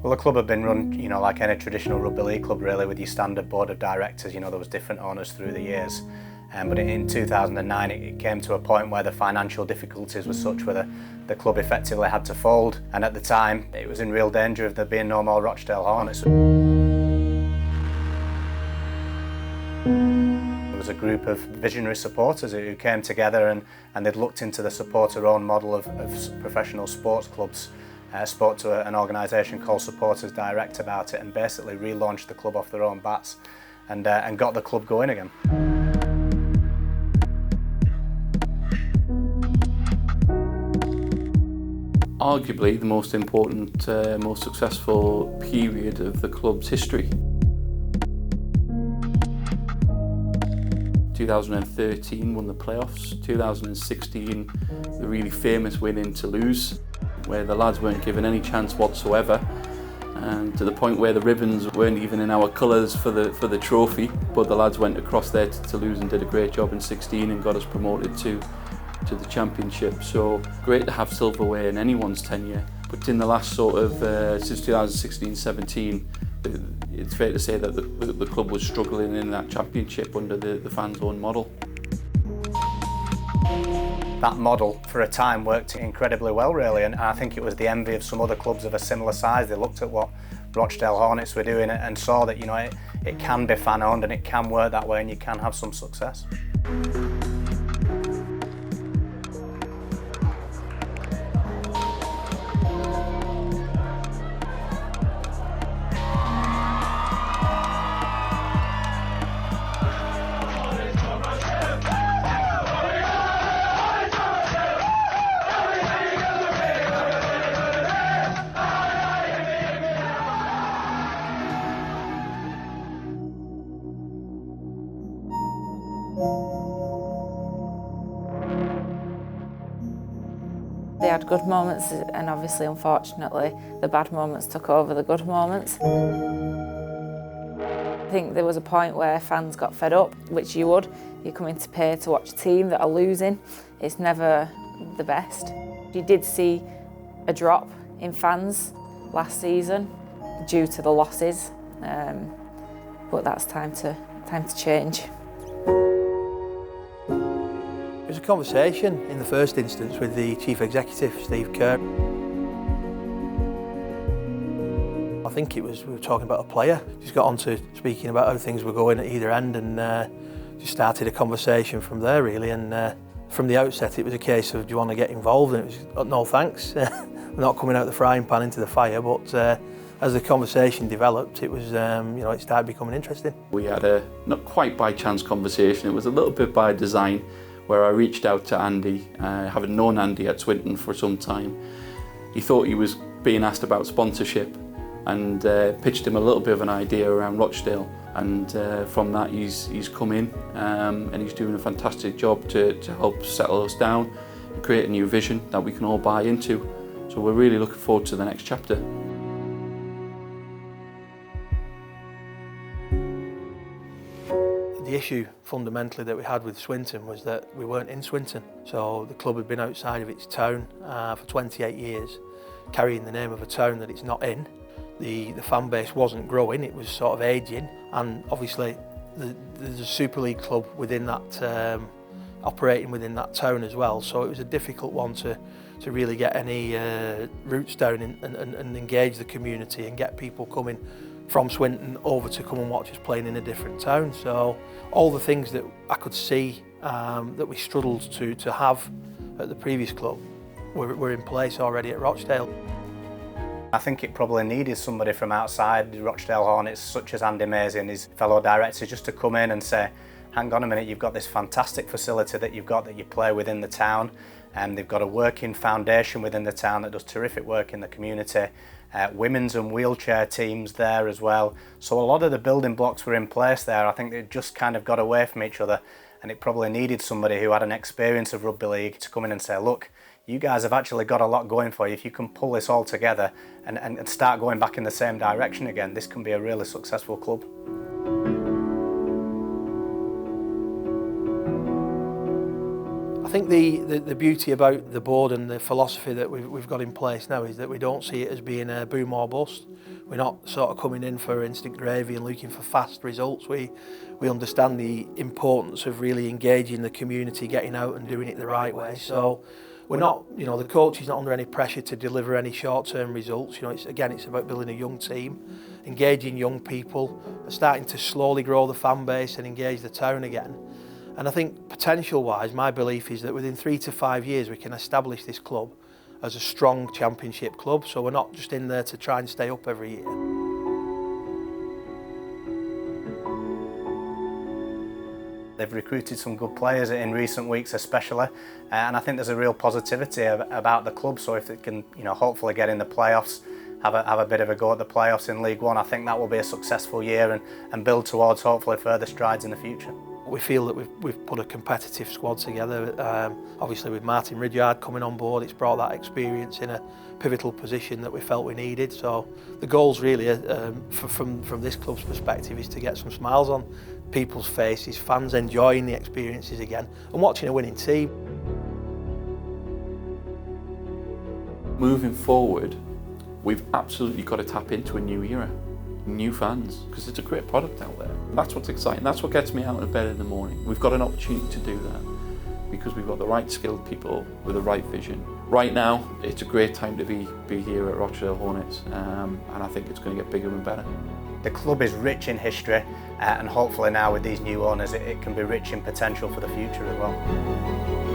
Well, the club had been run, like any traditional rugby league club really, with your standard board of directors. There was different owners through the years. But in 2009 it came to a point where the financial difficulties were such where the club effectively had to fold, and at the time it was in real danger of there being no more Rochdale Hornets. There was a group of visionary supporters who came together and they'd looked into the supporter-owned model of professional sports clubs. Spoke to an organisation called Supporters Direct about it and basically relaunched the club off their own bats and got the club going again. Arguably the most important, most successful period of the club's history. 2013 won the playoffs, 2016 the really famous win in Toulouse, where the lads weren't given any chance whatsoever, and to the point where the ribbons weren't even in our colours for the trophy, but the lads went across there to Toulouse and did a great job in 16 and got us promoted to the championship. So great to have silverware in anyone's tenure, but in the last since 2016-17 it's fair to say that the club was struggling in that championship under the fans' own model. That model for a time worked incredibly well really, and I think it was the envy of some other clubs of a similar size. They looked at what Rochdale Hornets were doing and saw that it can be fan owned and it can work that way and you can have some success. They had good moments and obviously, unfortunately, the bad moments took over the good moments. I think there was a point where fans got fed up, which you would. You're coming to pay to watch a team that are losing. It's never the best. You did see a drop in fans last season due to the losses, but that's time to change. It was a conversation in the first instance with the Chief Executive, Steve Kerr. I think we were talking about a player. Just got on to speaking about how things were going at either end and just started a conversation from there really. And from the outset it was a case of, do you want to get involved? And it was, no thanks, we're not coming out the frying pan into the fire. But as the conversation developed, it was, it started becoming interesting. We had a not quite by chance conversation, it was a little bit by design, where I reached out to Andy, having known Andy at Swinton for some time. He thought he was being asked about sponsorship and pitched him a little bit of an idea around Rochdale, and from that he's come in and he's doing a fantastic job to help settle us down and create a new vision that we can all buy into. So we're really looking forward to the next chapter. The issue fundamentally that we had with Swinton was that we weren't in Swinton. So the club had been outside of its town for 28 years, carrying the name of a town that it's not in. The fan base wasn't growing, it was sort of ageing, and obviously there's a Super League club within that, operating within that town as well. So it was a difficult one to really get any roots down and engage the community and get people coming from Swinton over to come and watch us playing in a different town. So all the things that I could see that we struggled to have at the previous club were in place already at Rochdale. I think it probably needed somebody from outside the Rochdale Hornets, such as Andy Mazey and his fellow directors, just to come in and say, hang on a minute, you've got this fantastic facility that you've got that you play within the town, and they've got a working foundation within the town that does terrific work in the community. Women's and wheelchair teams there as well. So a lot of the building blocks were in place there. I think they just kind of got away from each other, and it probably needed somebody who had an experience of rugby league to come in and say, look, you guys have actually got a lot going for you. If you can pull this all together and start going back in the same direction again, this can be a really successful club. I think the beauty about the board and the philosophy that we've got in place now is that we don't see it as being a boom or bust. We're not sort of coming in for instant gravy and looking for fast results. We understand the importance of really engaging the community, getting out and doing it the right way. So we're not, you know, the coach is not under any pressure to deliver any short-term results. You know, it's about building a young team, engaging young people, starting to slowly grow the fan base and engage the town again. And I think potential-wise, my belief is that within 3 to 5 years we can establish this club as a strong championship club, so we're not just in there to try and stay up every year. They've recruited some good players in recent weeks especially, and I think there's a real positivity about the club, so if it can, you know, hopefully get in the playoffs, have a bit of a go at the playoffs in League One, I think that will be a successful year and build towards hopefully further strides in the future. We feel that we've put a competitive squad together. Obviously with Martin Ridyard coming on board, it's brought that experience in a pivotal position that we felt we needed. So the goals really, from this club's perspective, is to get some smiles on people's faces, fans enjoying the experiences again and watching a winning team. Moving forward, we've absolutely got to tap into a new era. New fans, because it's a great product out there. That's what's exciting, that's what gets me out of bed in the morning. We've got an opportunity to do that because we've got the right skilled people with the right vision. Right now, it's a great time to be here at Rochdale Hornets, and I think it's going to get bigger and better. The club is rich in history, and hopefully now with these new owners it can be rich in potential for the future as well.